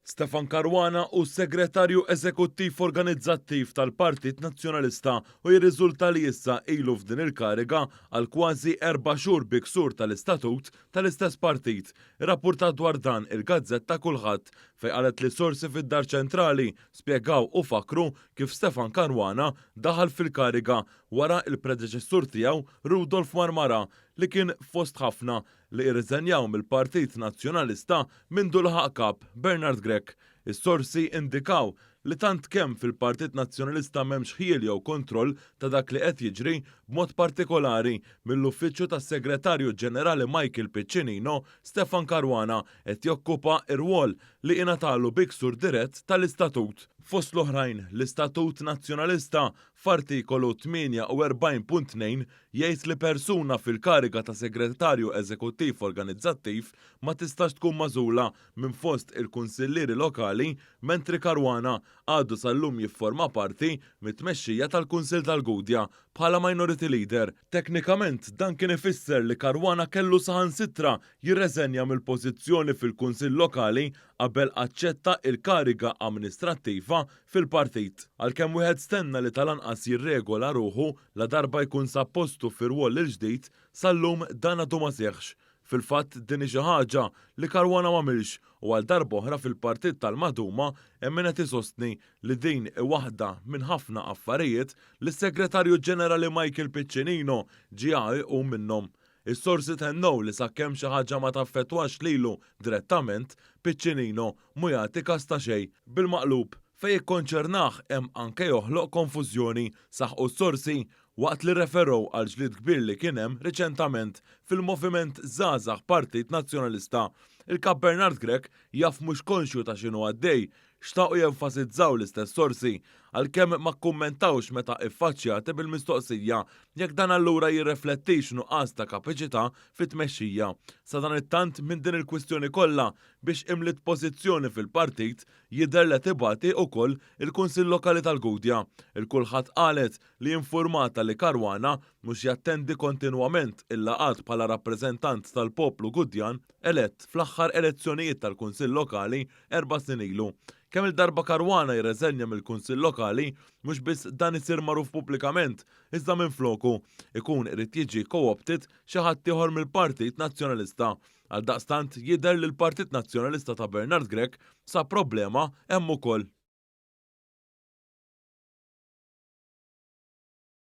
Stefan Caruana u segretarju eżekuttiv organizzattiv tal-Partit Nazzjonalista u jirriżulta li issa ilu f'din il-kariga għal kważi 4 xhur biksur tal-istatut tal-istess partit. Irrappurtat dwar dan il-Gazzetta Kulħadd fejn qalet li sorsi fid-Dar Ċentrali spjegaw u fakru kif Stefan Caruana daħal fil-kariga wara il-predeċessur tiegħu Rudolf Marmara li kien fost ħafna li irriżenjaw mill-Partit Nazzjonalista mindu l-ħaq kap Bernard Grech. Is-sorsi indikaw li tant kemm fil-Partit Nazzjonalista m'hemmx ħiel jew kontroll ta' dak li qed jiġri b'mod partikolari mill-uffiċċju tas-Segretarju Ġenerali Michael Piccinino, Stefan Caruana qed jokkupa r-rwol li ingħatalu biksur dirett tal-istatut. Fost l-oħrajn, l-Istatut Nazzjonalista f'artikolu 48.2 jgħid li persuna fil-kariga ta' segretarju eżekuttiv organizzattiv ma tistax tkun magħżula minn fost il-kunsillieri lokali, mentri Caruana għadu sal-lum jifforma parti mit-tmexxija tal-Kunsill tal-Gudja bħala minority leader. Teknikament dan kien ifisser li Caruana kellu saħansitra jirreżenja mill-pożizzjoni fil-Kunsill lokali qabel aċċetta il-kariga amministrattiva fil-partit. Għalkemm wieħed stenna li tal-anqas jirregola ruħu la darba jkun sappostu fir-rwol il-ġdid, sal-lum dan għadu ma seħħx. Fil-fatt din xi ħaġa li Caruana m'għamilx u għal darba oħra fil-Partit tal-Magħduma hemm min qed isostni li din waħda minn ħafna affarijiet li s-Segretarju Ġenerali Michael Piccinino ġie u minnhom. Is-sorsi tennew li sakemm xi ħaġa ma taffettwax lilu direttament, Piccinino mu jagħti każ ta' xejn. Bil-maqlub fejn ikkonċernah hemm anke joħloq konfużjoni saħħu s-sorsi waqt li referow għal ġlied kbir li kien hemm riċentament fil-Moviment Żgħażagħ Partit Nazzjonalista. Il-Kap Bernard Grech jaf mhux konxju ta' x'inhu għaddej, xtaqgħu jenfasizzaw l-istess sorsi għalkemm ma kkummentawx meta iffaċċjati bil-mistoqsija jekk dan allura jirreflettix nuqqas ta' kapaċità fit-tmexxija. Sa dan it-tant minn din il-kwistjoni kollha biex imlit pożizzjoni fil-partit jidher li tibati wkoll il-Kunsill Lokali tal-Gudja. Il-kulħadd qalet li infurmata li Caruana mhux jattendi kontinwament il-laqgħat bħala rappreżentant tal-poplu Gudjan elett fl-aħħar elezzjonijiet tal-Kunsill Lokali 4 snin ilu. Kemm il-darba Caruana jirreżenja mill-Kunsill Lokali, mhux biss dan isir magħruf pubblikament, iżda minfloku ikun irid jiġi co-opted xi ħadd ieħor mill-Partit Nazzjonalista. Għaldaqstant jidher li l-Partit Nazzjonalista ta' Bernard Grech sa problema hemm ukoll.